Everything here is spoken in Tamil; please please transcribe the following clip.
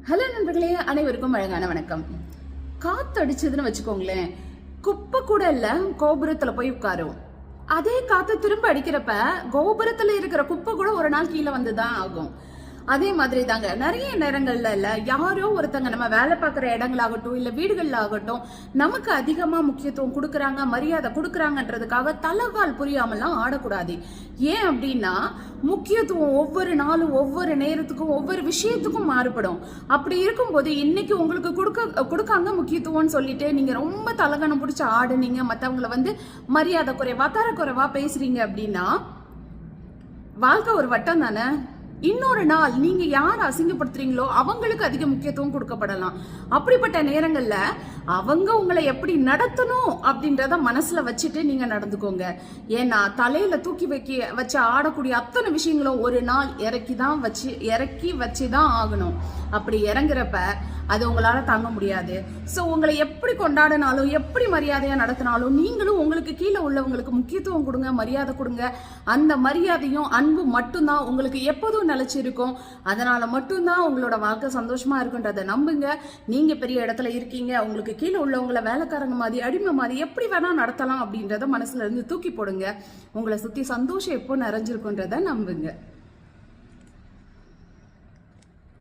ஹலோ நண்பர்களே, அனைவருக்கும் அழகான வணக்கம். காத்தடிச்சதுன்னு வச்சுக்கோங்களேன், குப்பை கூட இல்ல கோபுரத்துல போய் உட்காரும். அதே காத்து திரும்ப அடிக்கிறப்ப கோபுரத்துல இருக்கிற குப்பை கூட ஒரு நாள் கீழே வந்துதான் ஆகும். அதே மாதிரி தாங்க நிறைய நேரங்கள்ல இல்ல யாரோ ஒருத்தங்க நம்ம வேலை பார்க்குற இடங்களாகட்டும் இல்ல வீடுகள்ல ஆகட்டும் நமக்கு அதிகமா முக்கியத்துவம் கொடுக்குறாங்க, மரியாதை கொடுக்குறாங்கன்றதுக்காக தலகால் புரியாமலாம் ஆடக்கூடாது. ஏன் அப்படின்னா முக்கியத்துவம் ஒவ்வொரு நாளும் ஒவ்வொரு நேரத்துக்கும் ஒவ்வொரு விஷயத்துக்கும் மாறுபடும். அப்படி இருக்கும்போது இன்னைக்கு உங்களுக்கு கொடுக்காங்க முக்கியத்துவம்னு சொல்லிட்டு நீங்க ரொம்ப தலகணம் பிடிச்ச ஆடுனீங்க, மற்றவங்களை மரியாதை குறைவா தரக்குறைவா பேசுறீங்க அப்படின்னா வாழ்க்கை ஒரு வட்டம் தானே. இன்னொரு நாள் நீங்க யார் அசிங்கப்படுத்துறீங்களோ அவங்களுக்கு அதிக முக்கியத்துவம் கொடுக்கப்படலாம். அப்படிப்பட்ட நேரங்கள்ல அவங்க உங்களை எப்படி நடத்தணும் அப்படின்றத மனசுல வச்சுட்டு நீங்க நடந்துக்கோங்க. ஏன்னா தலையில தூக்கி வச்சு ஆடக்கூடிய அத்தனை விஷயங்களும் ஒரு நாள் இறக்கி வச்சுதான் ஆகணும். அப்படி இறங்குறப்ப அது உங்களால தாங்க முடியாது. ஸோ உங்களை எப்படி கொண்டாடினாலும் எப்படி மரியாதையா நடத்தினாலும் நீங்களும் உங்களுக்கு கீழே உள்ளவங்களுக்கு முக்கியத்துவம் கொடுங்க, மரியாதை கொடுங்க. அந்த மரியாதையும் அன்பு மட்டும்தான் உங்களுக்கு எப்போதும் நிலைச்சிருக்கும். அதனால மட்டும்தான் உங்களோட வாழ்க்கை சந்தோஷமா இருக்குன்றதை நம்புங்க. நீங்க பெரிய இடத்துல இருக்கீங்க, உங்களுக்கு கீழே உள்ளவங்களை வேலைக்காரங்க மாதிரி அடிமை மாதிரி எப்படி வேணா நடத்தலாம் அப்படின்றத மனசுல இருந்து தூக்கி போடுங்க. உங்களை சுத்தி சந்தோஷம் எப்போ நிறைஞ்சிருக்குன்றத நம்புங்க.